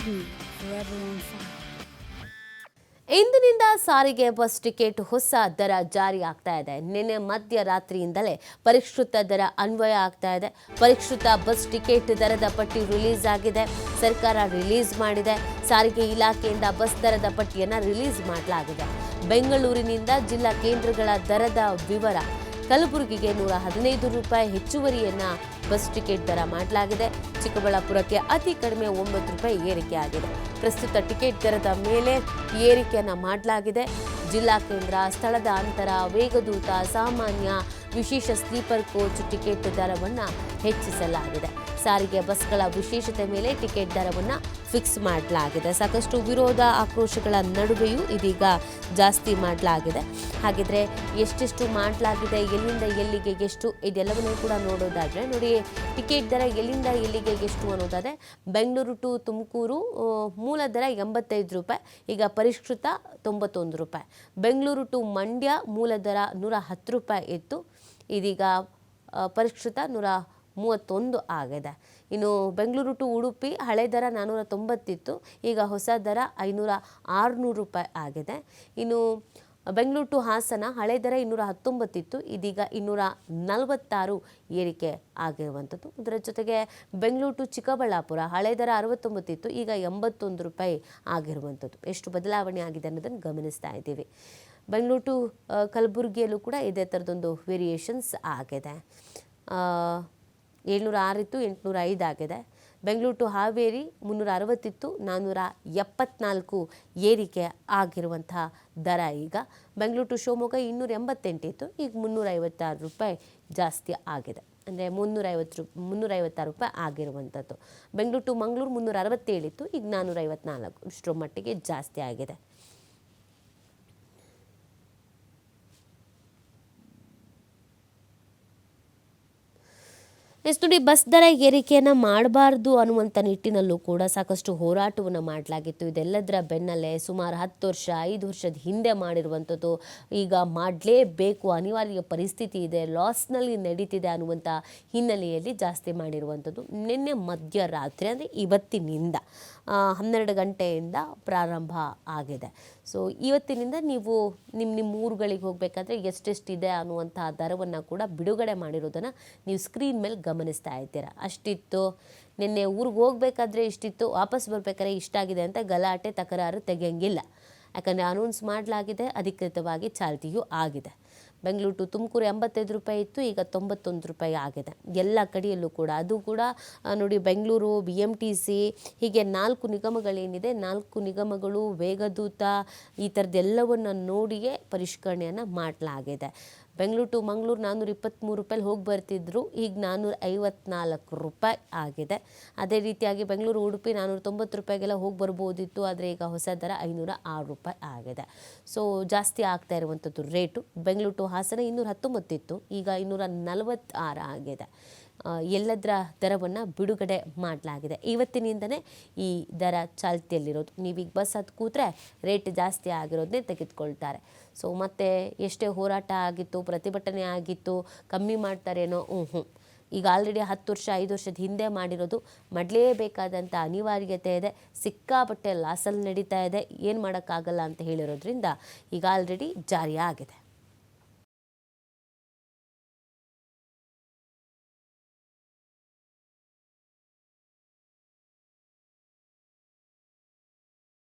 me forever on fire. ಇಂದಿನಿಂದ ಸಾರಿಗೆ bus ticket ಹೊಸ ದರ ಜಾರಿ ಆಗ್ತಾ ಇದೆ. ನಿನ್ನೆ ಮಧ್ಯರಾತ್ರಿಯಿಂದಲೇ ಪರಿಷ್ಕೃತ ದರ ಅನ್ವಯ ಆಗ್ತಾ ಇದೆ. ಪರಿಷ್ಕೃತ ಬಸ್ ಟಿಕೆಟ್ ದರದ ಪಟ್ಟಿ ರಿಲೀಸ್ ಆಗಿದೆ. ಸರ್ಕಾರ ರಿಲೀಸ್ ಮಾಡಿದೆ. ಸಾರಿಗೆ ಇಲಾಖೆಯಿಂದ ಬಸ್ ದರದ ಪಟ್ಟಿಯನ್ನು ರಿಲೀಸ್ ಮಾಡಲಾಗಿದೆ. ಬೆಂಗಳೂರಿನಿಂದ ಜಿಲ್ಲಾ ಕೇಂದ್ರಗಳ ದರದ ವಿವರ. ಕಲಬುರಗಿಗೆ 115 ರೂಪಾಯಿ ಹೆಚ್ಚುವರಿಯನ್ನ ಬಸ್ ಟಿಕೆಟ್ ದರ ಮಾಡಲಾಗಿದೆ. ಚಿಕ್ಕಬಳ್ಳಾಪುರಕ್ಕೆ ಅತಿ ಕಡಿಮೆ 9 ರೂಪಾಯಿ ಏರಿಕೆ ಆಗಿದೆ. ಪ್ರಸ್ತುತ ಟಿಕೆಟ್ ದರದ ಮೇಲೆ ಏರಿಕೆಯನ್ನು ಮಾಡಲಾಗಿದೆ. ಜಿಲ್ಲಾ ಕೇಂದ್ರ, ಸ್ಥಳದ ಅಂತರ, ವೇಗದೂತ, ಸಾಮಾನ್ಯ, ವಿಶೇಷ ಸ್ಲೀಪರ್ ಕೋಚ್ ಟಿಕೆಟ್ ದರವನ್ನು ಹೆಚ್ಚಿಸಲಾಗಿದೆ. ಸಾರಿಗೆ ಬಸ್ಗಳ ವಿಶೇಷತೆ ಮೇಲೆ ಟಿಕೆಟ್ ದರವನ್ನು ಫಿಕ್ಸ್ ಮಾಡಲಾಗಿದೆ. ಸಾಕಷ್ಟು ವಿರೋಧ ಆಕ್ರೋಶಗಳ ನಡುವೆಯೂ ಇದೀಗ ಜಾಸ್ತಿ ಮಾಡಲಾಗಿದೆ. ಹಾಗಿದ್ರೆ ಎಷ್ಟೆಷ್ಟು ಮಾಡಲಾಗಿದೆ, ಎಲ್ಲಿಂದ ಎಲ್ಲಿಗೆ ಎಷ್ಟು, ಇದೆಲ್ಲವನ್ನೂ ಕೂಡ ನೋಡೋದಾದರೆ ನೋಡಿ, ಟಿಕೆಟ್ ದರ ಎಲ್ಲಿಂದ ಎಲ್ಲಿಗೆ ಎಷ್ಟು ಅನ್ನೋದಾದರೆ ಬೆಂಗಳೂರು ಟು ತುಮಕೂರು ಮೂಲ ದರ 85 ರೂಪಾಯಿ, ಈಗ ಪರಿಷ್ಕೃತ 91 ರೂಪಾಯಿ. ಬೆಂಗಳೂರು ಟು ಮಂಡ್ಯ ಮೂಲ ದರ 110 ರೂಪಾಯಿ ಇತ್ತು, ಇದೀಗ ಪರಿಷ್ಕೃತ 131 ಆಗಿದೆ. ಇನ್ನು ಬೆಂಗಳೂರು ಟು ಉಡುಪಿ ಹಳೆ ದರ 490 ಇತ್ತು, ಈಗ ಹೊಸ ದರ 600 ರೂಪಾಯಿ ಆಗಿದೆ. ಇನ್ನು ಬೆಂಗಳೂರು ಟು ಹಾಸನ ಹಳೆ ದರ 219 ಇತ್ತು, ಇದೀಗ 246 ಏರಿಕೆ ಆಗಿರುವಂಥದ್ದು. ಇದರ ಜೊತೆಗೆ ಬೆಂಗಳೂರು ಟು ಚಿಕ್ಕಬಳ್ಳಾಪುರ ಹಳೆ ದರ 69 ಇತ್ತು, ಈಗ 81 ರೂಪಾಯಿ ಆಗಿರುವಂಥದ್ದು. ಎಷ್ಟು ಬದಲಾವಣೆ ಆಗಿದೆ ಅನ್ನೋದನ್ನು ಗಮನಿಸ್ತಾ ಇದ್ದೀವಿ. ಬೆಂಗಳೂರು ಟು ಕಲಬುರಗಿಯಲ್ಲೂ ಕೂಡ ಇದೇ ಥರದೊಂದು ವೇರಿಯೇಷನ್ಸ್ ಆಗಿದೆ. 706 ಇತ್ತು, 805 ಆಗಿದೆ. ಬೆಂಗಳೂರು ಟು ಹಾವೇರಿ 360 ಇತ್ತು, 474 ಏರಿಕೆ ಆಗಿರುವಂಥ ದರ ಈಗ. ಬೆಂಗಳೂರು ಟು ಶಿವಮೊಗ್ಗ 288 ಇತ್ತು, ಈಗ 356 ರೂಪಾಯಿ ಜಾಸ್ತಿ ಆಗಿದೆ, ಅಂದರೆ 356 ರೂಪಾಯಿ ಆಗಿರುವಂಥದ್ದು. ಬೆಂಗಳೂರು ಟು ಮಂಗಳೂರು 367 ಇತ್ತು, ಈಗ 454, ಇಷ್ಟರ ಮಟ್ಟಿಗೆ ಜಾಸ್ತಿ ಆಗಿದೆ. ನೋಡಿ, ಬಸ್ ದರ ಏರಿಕೆಯನ್ನು ಮಾಡಬಾರ್ದು ಅನ್ನುವಂಥ ನಿಟ್ಟಿನಲ್ಲೂ ಕೂಡ ಸಾಕಷ್ಟು ಹೋರಾಟವನ್ನು ಮಾಡಲಾಗಿತ್ತು. ಇದೆಲ್ಲದರ ಬೆನ್ನಲ್ಲೇ ಸುಮಾರು 10 ವರ್ಷ 5 ವರ್ಷದ ಹಿಂದೆ ಮಾಡಿರುವಂಥದ್ದು ಈಗ ಮಾಡಲೇಬೇಕು, ಅನಿವಾರ್ಯ ಪರಿಸ್ಥಿತಿ ಇದೆ, ಲಾಸ್ನಲ್ಲಿ ನಡೀತಿದೆ ಅನ್ನುವಂಥ ಹಿನ್ನೆಲೆಯಲ್ಲಿ ಜಾಸ್ತಿ ಮಾಡಿರುವಂಥದ್ದು. ನಿನ್ನೆ ಮಧ್ಯರಾತ್ರಿ ಅಂದರೆ ಇವತ್ತಿನಿಂದ 12 ಗಂಟೆಯಿಂದ ಪ್ರಾರಂಭ ಆಗಿದೆ. ಸೊ ಇವತ್ತಿನಿಂದ ನೀವು ನಿಮ್ಮ ಊರುಗಳಿಗೆ ಹೋಗಬೇಕಾದ್ರೆ ಎಷ್ಟೆಷ್ಟಿದೆ ಅನ್ನುವಂಥ ದರವನ್ನು ಕೂಡ ಬಿಡುಗಡೆ ಮಾಡಿರೋದನ್ನು ನೀವು ಸ್ಕ್ರೀನ್ ಮೇಲೆ ಗಮನಿಸ್ತಾ ಇದ್ದೀರಾ. ಅಷ್ಟಿತ್ತು, ನಿನ್ನೆ ಊರಿಗೆ ಹೋಗಬೇಕಾದ್ರೆ ಇಷ್ಟಿತ್ತು, ವಾಪಸ್ ಬರಬೇಕಾದ್ರೆ ಇಷ್ಟಾಗಿದೆ ಅಂತ ಗಲಾಟೆ ತಕರಾರು ತೆಗೆಯಂಗಿಲ್ಲ. ಯಾಕಂದರೆ ಅನೌನ್ಸ್ ಮಾಡಲಾಗಿದೆ, ಅಧಿಕೃತವಾಗಿ ಚಾಲ್ತಿಯೂ ಆಗಿದೆ. ಬೆಂಗಳೂರು ಟು ತುಮಕೂರು 85 ರೂಪಾಯಿ ಇತ್ತು, ಈಗ 91 ರೂಪಾಯಿ ಆಗಿದೆ ಎಲ್ಲ ಕಡೆಯಲ್ಲೂ ಕೂಡ. ಅದು ಕೂಡ ನೋಡಿ, ಬೆಂಗಳೂರು, BMTC ಹೀಗೆ 4 ನಿಗಮಗಳೇನಿದೆ, 4 ನಿಗಮಗಳು ವೇಗದೂತ ಈ ಥರದ್ದೆಲ್ಲವನ್ನು ನೋಡಿಯೇ ಪರಿಷ್ಕರಣೆಯನ್ನು ಮಾಡಲಾಗಿದೆ. ಬೆಂಗಳೂರು ಟು ಮಂಗಳೂರು 423 ರೂಪಾಯಿ ಹೋಗಿ ಬರ್ತಿದ್ರು, ಈಗ 454 ರೂಪಾಯಿ ಆಗಿದೆ. ಅದೇ ರೀತಿಯಾಗಿ ಬೆಂಗಳೂರು ಉಡುಪಿ 490 ರೂಪಾಯಿಗೆಲ್ಲ ಹೋಗಿ ಬರ್ಬೋದಿತ್ತು, ಆದರೆ ಈಗ ಹೊಸ ದರ 506 ರೂಪಾಯಿ ಆಗಿದೆ. ಸೊ ಜಾಸ್ತಿ ಆಗ್ತಾ ಇರುವಂಥದ್ದು ರೇಟು. ಬೆಂಗಳೂರು ಟು ಹಾಸನ 219 ಇತ್ತು, ಈಗ 246 ಆಗಿದೆ. ಎಲ್ಲದರ ದರವನ್ನು ಬಿಡುಗಡೆ ಮಾಡಲಾಗಿದೆ. ಇವತ್ತಿನಿಂದನೇ ಈ ದರ ಚಾಲ್ತಿಯಲ್ಲಿರೋದು. ನೀವೀಗ ಬಸ್ ಹತ್ತು ಕೂತ್ರೆ ರೇಟ್ ಜಾಸ್ತಿ ಆಗಿರೋದನ್ನೇ ತೆಗೆದುಕೊಳ್ತಾರೆ. ಸೊ ಮತ್ತೆ ಎಷ್ಟೇ ಹೋರಾಟ ಆಗಿತ್ತು, ಪ್ರತಿಭಟನೆ ಆಗಿತ್ತು, ಕಮ್ಮಿ ಮಾಡ್ತಾರೇನೋ, ಈಗ ಆಲ್ರೆಡಿ 10 ವರ್ಷ 5 ವರ್ಷದ ಹಿಂದೆ ಮಾಡಿರೋದು, ಮಾಡಲೇಬೇಕಾದಂಥ ಅನಿವಾರ್ಯತೆ ಇದೆ. ಸಿಕ್ಕಾಪಟ್ಟೆ ಲಾಸಲ್ಲಿ ನಡೀತಾ ಇದೆ, ಏನು ಮಾಡೋಕ್ಕಾಗಲ್ಲ ಅಂತ ಹೇಳಿರೋದ್ರಿಂದ ಈಗ ಆಲ್ರೆಡಿ ಜಾರಿ ಆಗಿದೆ.